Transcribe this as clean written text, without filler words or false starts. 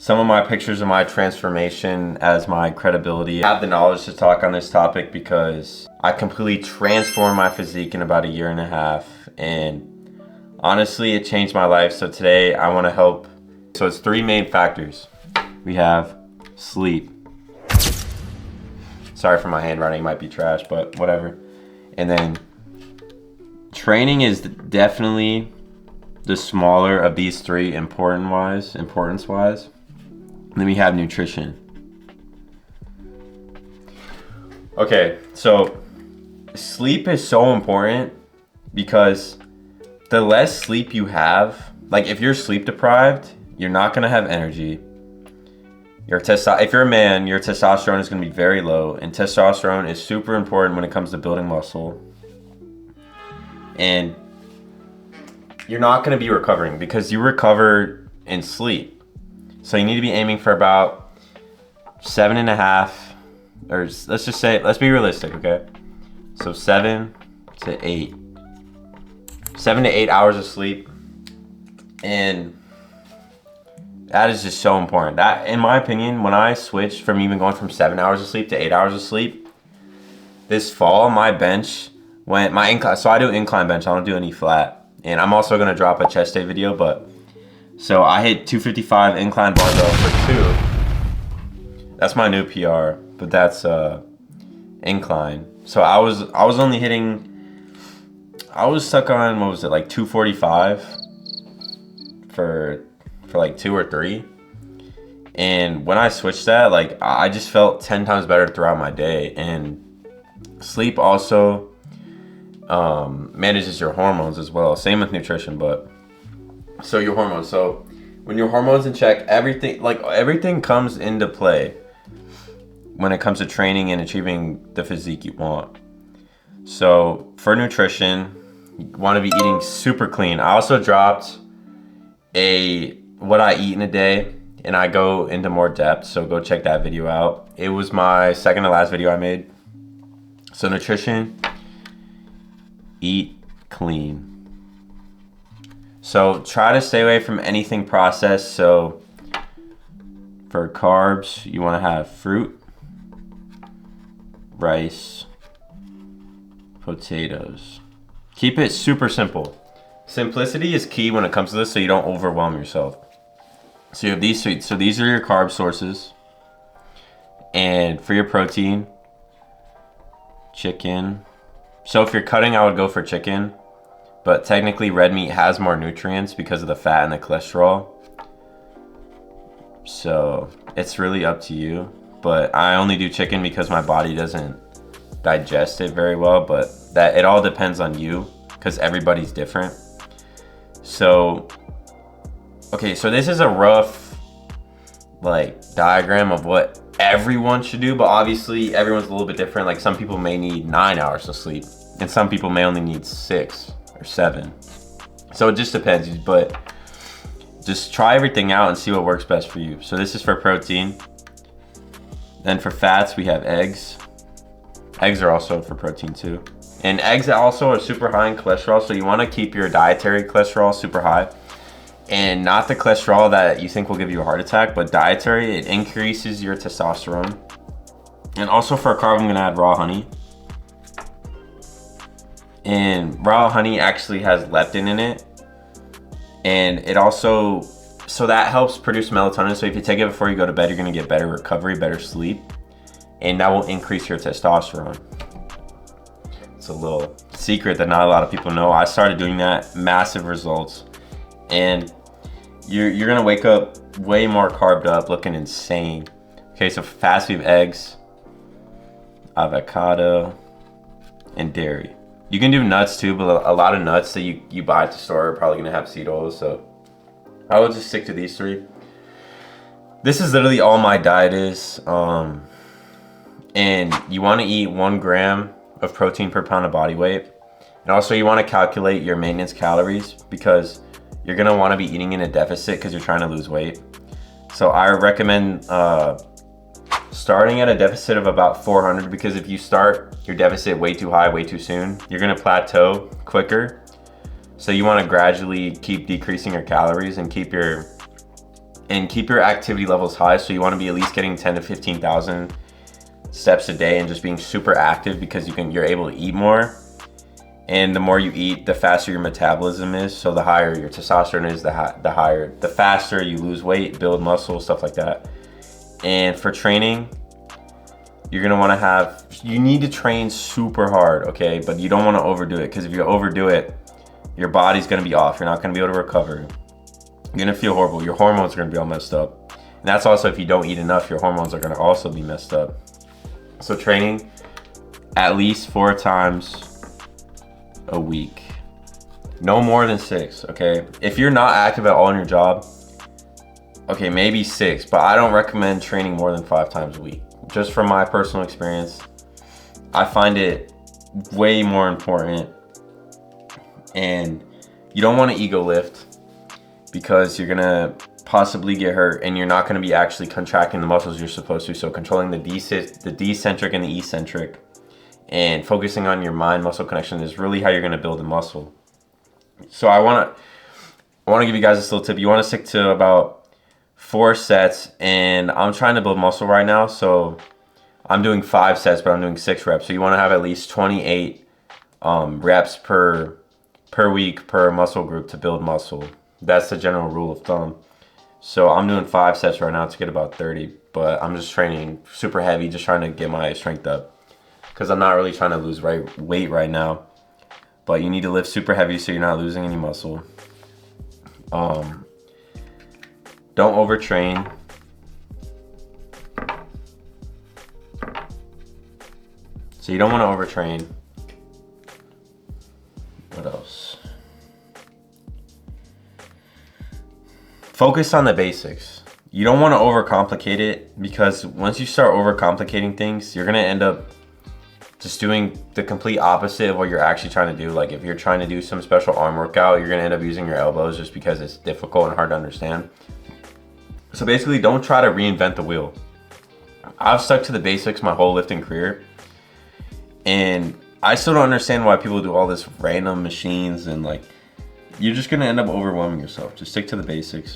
some of my pictures of my transformation as my credibility. I have the knowledge to talk on this topic because I completely transformed my physique in about a year and a half, and honestly, it changed my life. So today I want to help. So it's 3 main factors. We have sleep. Sorry for my handwriting, it might be trash, but whatever. And then training is definitely the smaller of these 3 importance-wise. Then we have nutrition. Okay, so sleep is so important because the less sleep you have, like if you're sleep deprived, you're not gonna have energy. If you're a man, your testosterone is gonna be very low, and testosterone is super important when it comes to building muscle. And you're not gonna be recovering because you recover in sleep. So you need to be aiming for about 7.5, or let's be realistic, okay? So 7 to 8 hours of sleep. And that is just so important. That, in my opinion, when I switched from even going from 7 hours of sleep to 8 hours of sleep, this fall, my bench went, so I do incline bench, I don't do any flat. And I'm also gonna drop a chest day video, but, so I hit 255 incline barbell for 2. That's my new PR, but that's incline. So I was only hitting, I was stuck on, what was it, like 245 for like 2 or 3. And when I switched that, like I just felt 10 times better throughout my day. And sleep also manages your hormones as well. Same with nutrition, but so your hormones. So when your hormones in check, everything comes into play when it comes to training and achieving the physique you want. So for nutrition, you want to be eating super clean. I also dropped what I eat in a day, and I go into more depth, so go check that video out. It was my second to last video I made. So nutrition, eat clean. So try to stay away from anything processed. So for carbs, you want to have fruit, rice, potatoes. Keep it super simple. Simplicity is key when it comes to this, so you don't overwhelm yourself. So you have these sweets. So these are your carb sources. And for your protein, chicken. So if you're cutting, I would go for chicken. But technically red meat has more nutrients because of the fat and the cholesterol. So it's really up to you. But I only do chicken because my body doesn't digest it very well. But it all depends on you because everybody's different. So, okay, so this is a rough diagram of what everyone should do, but obviously everyone's a little bit different. Like some people may need 9 hours of sleep and some people may only need 6 or 7. So it just depends, but just try everything out and see what works best for you. So this is for protein. Then for fats, we have eggs. Eggs are also for protein too. And eggs also are super high in cholesterol, so you want to keep your dietary cholesterol super high. And not the cholesterol that you think will give you a heart attack, but dietary, it increases your testosterone. And also for a carb, I'm going to add raw honey. And raw honey actually has leptin in it. And it also, so that helps produce melatonin. So if you take it before you go to bed, you're going to get better recovery, better sleep. And that will increase your testosterone. It's a little secret that not a lot of people know. I started doing that, massive results. And you're gonna wake up way more carved up, looking insane. Okay, so for fast, we have eggs, avocado, and dairy. You can do nuts too, but a lot of nuts that you buy at the store are probably gonna have seed oils, so I will just stick to these 3. This is literally all my diet is. And you wanna eat 1 gram of protein per pound of body weight. And also you wanna calculate your maintenance calories because you're gonna wanna be eating in a deficit because you're trying to lose weight. So I recommend starting at a deficit of about 400 because if you start your deficit way too high, way too soon, you're gonna plateau quicker. So you wanna gradually keep decreasing your calories and keep your and keep your activity levels high. So you want to be at least getting 10 to 15,000 steps a day and just being super active, because you're able to eat more. And the more you eat, the faster your metabolism is. So the higher your testosterone is, the faster you lose weight, build muscle, stuff like that. And for training, you're gonna want to you need to train super hard, okay? But you don't want to overdo it, because if you overdo it, your body's gonna be off. You're not gonna be able to recover. You're gonna feel horrible. Your hormones are gonna be all messed up. And that's also if you don't eat enough, your hormones are gonna also be messed up. So training at least 4 times a week, no more than 6, okay? If you're not active at all in your job, okay, maybe 6, but I don't recommend training more than 5 times a week. Just from my personal experience, I find it way more important. And you don't want to ego lift, because you're gonna possibly get hurt and you're not gonna be actually contracting the muscles you're supposed to. So controlling the decentric and the eccentric, and focusing on your mind muscle connection is really how you're gonna build a muscle. So I wanna give you guys this little tip. You wanna stick to about 4 sets, and I'm trying to build muscle right now. So I'm doing 5 sets, but I'm doing 6 reps. So you wanna have at least 28 reps per week per muscle group to build muscle. That's the general rule of thumb. So I'm doing 5 sets right now to get about 30, but I'm just training super heavy, just trying to get my strength up, because I'm not really trying to lose weight right now. But you need to lift super heavy so you're not losing any muscle. Don't overtrain. So you don't want to overtrain. What else? Focus on the basics. You don't want to overcomplicate it, because once you start overcomplicating things, you're going to end up just doing the complete opposite of what you're actually trying to do. Like if you're trying to do some special arm workout, you're going to end up using your elbows just because it's difficult and hard to understand. So basically, don't try to reinvent the wheel. I've stuck to the basics my whole lifting career, and I still don't understand why people do all this random machines, and like, you're just going to end up overwhelming yourself. Just stick to the basics.